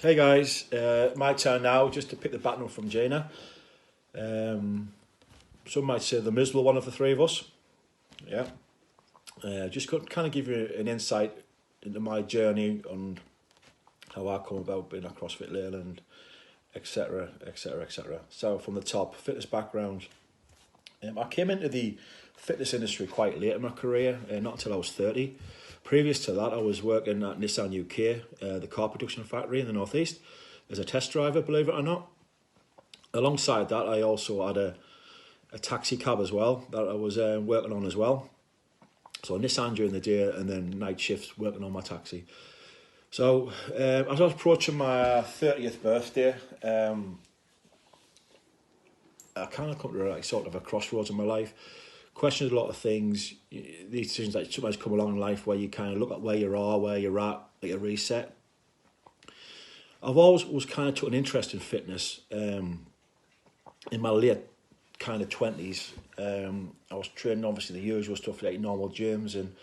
Hey guys, my turn now just to pick the baton up from Gina. Some might say the miserable one of the three of us. Yeah. Just kind of give you an insight into my journey on how I come about being at CrossFit Leyland, etc., etc., etc. So from the top, fitness background. I came into the fitness industry quite late in my career, not until I was 30. Previous to that, I was working at Nissan UK, the car production factory in the northeast, as a test driver, believe it or not. Alongside that, I also had a taxi cab as well that I was working on as well. So Nissan during the day and then night shifts working on my taxi. So as I was approaching my 30th birthday, I kind of come to like sort of a crossroads in my life. Questioned a lot of things. These decisions that sometimes come along in life where you kind of look at where you are, where you're at, like a reset. I've always was kind of took an interest in fitness. In my late kind of 20s, I was training obviously the usual stuff like normal gyms and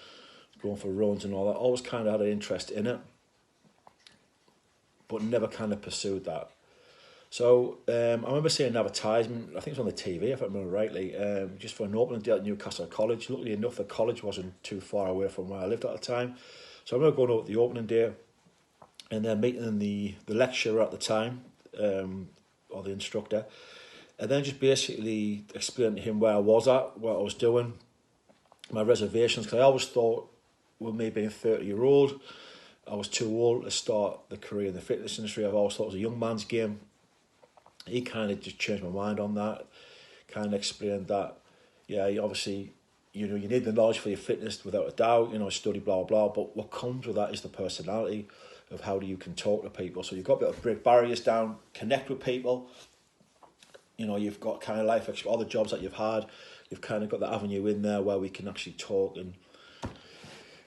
going for runs and all that. Always kind of had an interest in it, but never kind of pursued that. So I remember seeing an advertisement, I think it was on the TV if I remember rightly, just for an opening day at Newcastle College. Luckily enough, the college wasn't too far away from where I lived at the time. So I remember going over the opening day and then meeting the lecturer at the time, or the instructor, and then just basically explaining to him where I was at, what I was doing, my reservations, because I always thought, with me being 30-year-old, I was too old to start the career in the fitness industry. I've always thought it was a young man's game. He kind of just changed my mind on that, kind of explained that, yeah, obviously, you need the knowledge for your fitness without a doubt, study, blah, blah, but what comes with that is the personality of how you can talk to people. So you've got to be able to break barriers down, connect with people. You've got kind of life, all the jobs that you've had, you've kind of got that avenue in there where we can actually talk and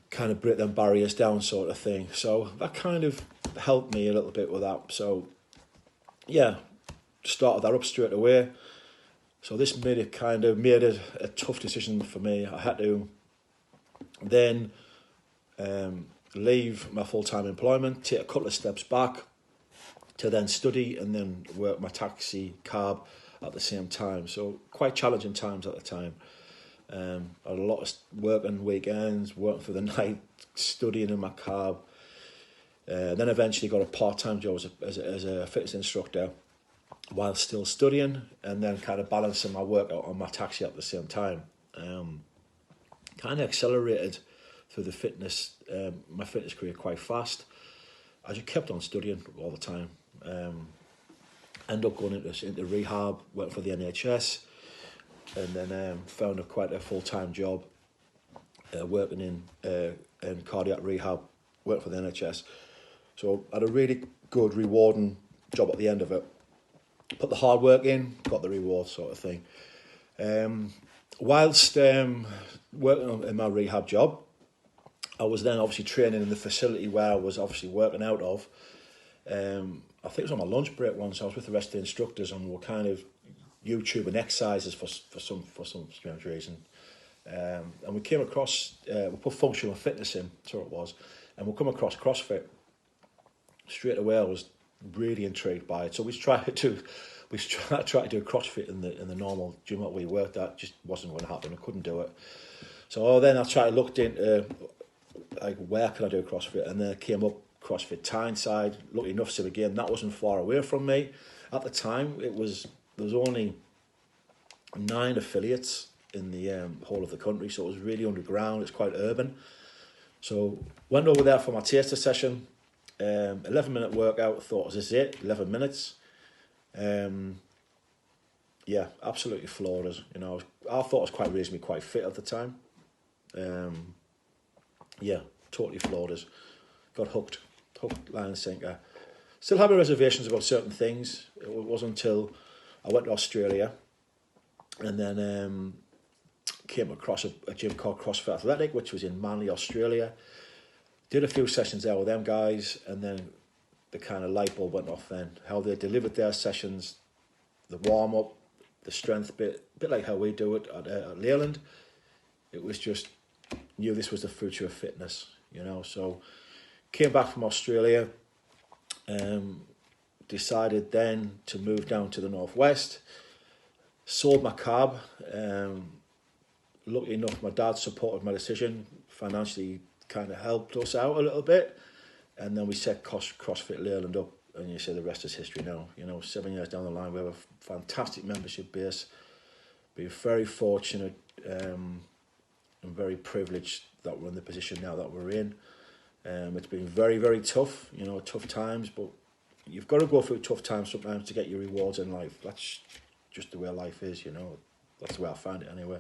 kind of break them barriers down sort of thing. So that kind of helped me a little bit with that. So, yeah, started that up straight away. So this made a tough decision for me. I had to then leave my full-time employment, take a couple of steps back to then study and then work my taxi cab at the same time. So quite challenging times at the time. I had a lot of working weekends, working for the night, studying in my cab. Then eventually got a part-time job as a fitness instructor while still studying, and then kind of balancing my work out on my taxi at the same time. Kind of accelerated through my fitness career quite fast. I just kept on studying all the time. Ended up going into rehab, worked for the NHS, and then found quite a full-time job working in cardiac rehab, worked for the NHS. So I had a really good, rewarding job at the end of it. Put the hard work in, got the reward sort of thing. Whilst working in my rehab job, I was then obviously training in the facility where I was obviously working out of. I think it was on my lunch break once. I was with the rest of the instructors and we were kind of YouTubing exercises for some strange reason. And we came across, we put functional fitness in, that's what it was, and we come across CrossFit. Straight away I was really intrigued by it. So we tried to do CrossFit in the normal gym that we worked at. Just wasn't going to happen. I couldn't do it. So then I tried to look into like where can I do CrossFit, and then I came up CrossFit Tyneside. Lucky enough, so again that wasn't far away from me at the time. There was only 9 affiliates in the whole of the country, so it was really underground. It's quite urban. So went over there for my taster session. 11-minute workout. Thought, is this it? 11 minutes. Yeah, absolutely flawless. I thought I was quite reasonably quite fit at the time. Yeah, totally flawless. Got hooked, line and sinker. Still having reservations about certain things. It wasn't until I went to Australia and then came across a gym called CrossFit Athletic, which was in Manly, Australia. Did a few sessions there with them guys, and then the kind of light bulb went off then. How they delivered their sessions, the warm-up, the strength bit, a bit like how we do it at Leyland. It was just, knew this was the future of fitness, So came back from Australia, Decided then to move down to the northwest. Sold my cab. Lucky enough, my dad supported my decision. Financially, kind of helped us out a little bit, and then we set CrossFit Leyland up. And you say the rest is history now. 7 years down the line, we have a fantastic membership base. Been very fortunate and very privileged that we're in the position now that we're in. It's been very, very tough, tough times, but you've got to go through tough times sometimes to get your rewards in life. That's just the way life is, That's the way I find it anyway.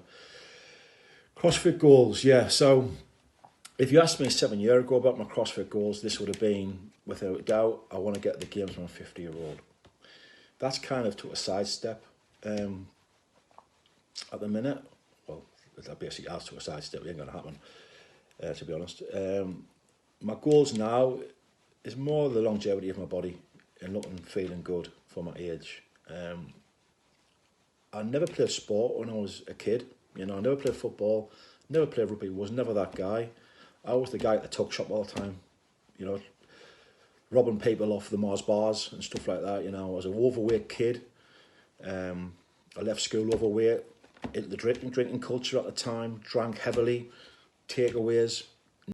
CrossFit goals, yeah. So if you asked me 7 years ago about my CrossFit goals, this would have been, without a doubt, I want to get the games when I'm 50-year-old. That's kind of took a sidestep at the minute. Well, that basically has to a sidestep. It ain't going to happen, to be honest. My goals now is more the longevity of my body and looking, feeling good for my age. I never played sport when I was a kid. I never played football, never played rugby, was never that guy. I was the guy at the tuck shop all the time, robbing people off the Mars bars and stuff like that. I was an overweight kid. I left school overweight, into the drinking culture at the time, drank heavily, takeaways,